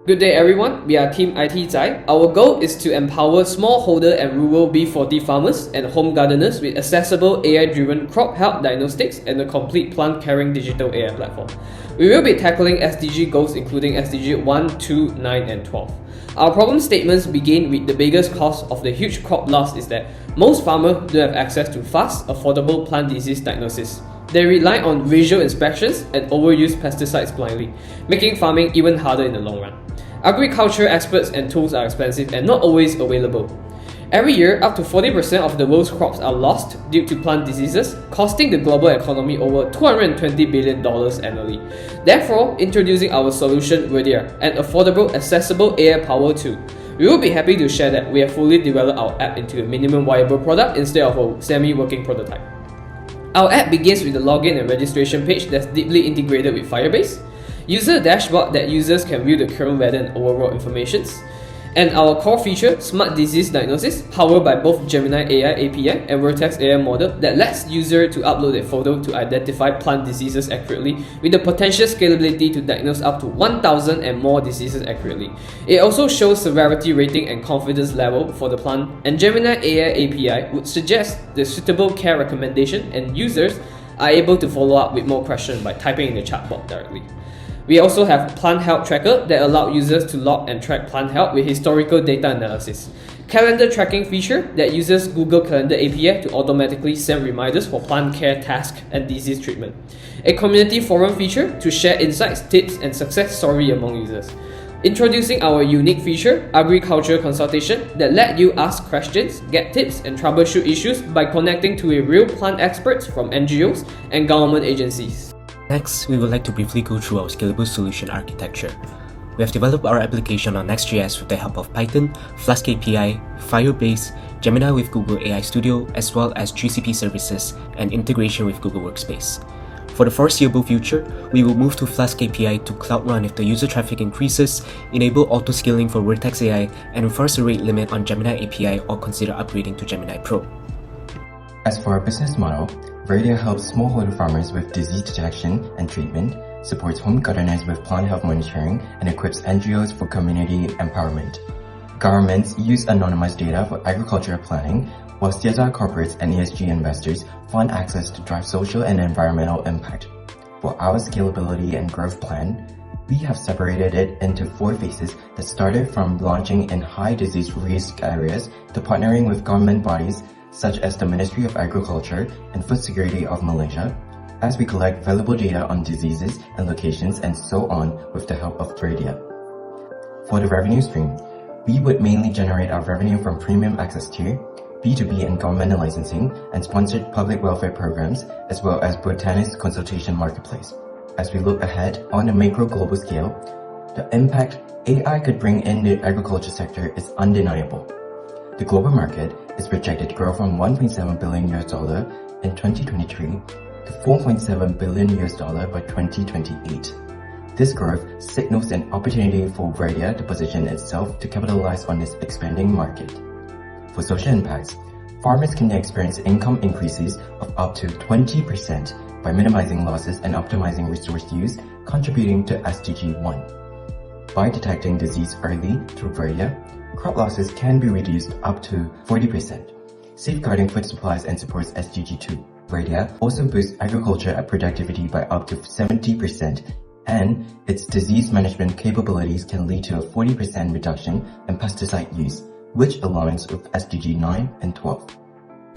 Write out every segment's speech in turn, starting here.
Good day everyone, we are Team IT Zai. Our goal is to empower smallholder and rural B40 farmers and home gardeners with accessible AI-driven crop health diagnostics and a complete plant caring digital AI platform. We will be tackling SDG goals including SDG 1, 2, 9 and 12. Our problem statements begin with the biggest cause of the huge crop loss is that most farmers don't have access to fast, affordable plant disease diagnosis. They rely on visual inspections and overuse pesticides blindly, making farming even harder in the long run. Agriculture experts and tools are expensive and not always available. Every year, up to 40% of the world's crops are lost due to plant diseases, costing the global economy over $220 billion annually. Therefore, introducing our solution Verdia, an affordable, accessible AI-powered tool. We will be happy to share that we have fully developed our app into a minimum viable product instead of a semi-working prototype. Our app begins with a login and registration page that's deeply integrated with Firebase, user dashboard that users can view the current weather and overall information, and our core feature, Smart Disease Diagnosis, powered by both Gemini AI API and Vertex AI model that lets users to upload a photo to identify plant diseases accurately with the potential scalability to diagnose up to 1,000 and more diseases accurately. It also shows severity rating and confidence level for the plant, and Gemini AI API would suggest the suitable care recommendation and users are able to follow up with more questions by typing in the chatbot directly. We also have Plant Health Tracker that allows users to log and track plant health with historical data analysis. Calendar tracking feature that uses Google Calendar API to automatically send reminders for plant care tasks and disease treatment. A community forum feature to share insights, tips, and success stories among users. Introducing our unique feature, Agriculture Consultation, that let you ask questions, get tips, and troubleshoot issues by connecting to a real plant experts from NGOs and government agencies. Next, we would like to briefly go through our scalable solution architecture. We have developed our application on Next.js with the help of Python, Flask API, Firebase, Gemini with Google AI Studio, as well as GCP services and integration with Google Workspace. For the foreseeable future, we will move to Flask API to Cloud Run if the user traffic increases, enable auto-scaling for Vertex AI, and enforce a rate limit on Gemini API or consider upgrading to Gemini Pro. As for our business model, Verdia helps smallholder farmers with disease detection and treatment, supports home gardeners with plant health monitoring, and equips NGOs for community empowerment. Governments use anonymized data for agricultural planning, while CSR corporates and ESG investors find access to drive social and environmental impact. For our scalability and growth plan, we have separated it into 4 phases that started from launching in high disease risk areas to partnering with government bodies such as the Ministry of Agriculture and Food Security of Malaysia, as we collect valuable data on diseases and locations and so on with the help of Verdia. For the revenue stream, we would mainly generate our revenue from premium access tier, B2B and government licensing, and sponsored public welfare programs, as well as botanist consultation marketplace. As we look ahead on a macro global scale, the impact AI could bring in the agriculture sector is undeniable. The global market is projected to grow from $1.7 billion in 2023 to $4.7 billion by 2028. This growth signals an opportunity for Verdia to position itself to capitalize on this expanding market. For social impacts, farmers can experience income increases of up to 20% by minimizing losses and optimizing resource use, contributing to SDG 1. By detecting disease early through Verdia, crop losses can be reduced up to 40%, safeguarding food supplies and supports SDG 2. Verdia also boosts agriculture productivity by up to 70%, and its disease management capabilities can lead to a 40% reduction in pesticide use, which aligns with SDG 9 and 12.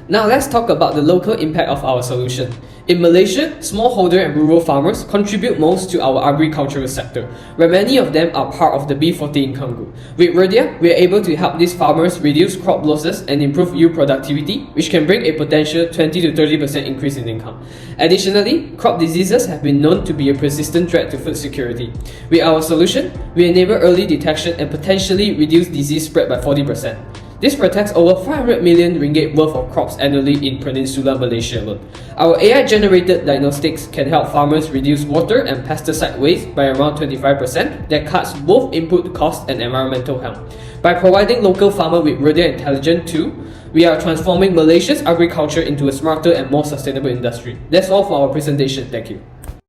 Now let's talk about the local impact of our solution. In Malaysia, smallholder and rural farmers contribute most to our agricultural sector, where many of them are part of the B40 income group. With Verdia, we are able to help these farmers reduce crop losses and improve yield productivity, which can bring a potential 20 to 30% increase in income. Additionally, crop diseases have been known to be a persistent threat to food security. With our solution, we enable early detection and potentially reduce disease spread by 40%. This protects over 500 million ringgit worth of crops annually in Peninsular Malaysia alone. Our AI-generated diagnostics can help farmers reduce water and pesticide waste by around 25% that cuts both input costs and environmental harm. By providing local farmers with Verdia Intelligent too, we are transforming Malaysia's agriculture into a smarter and more sustainable industry. That's all for our presentation. Thank you.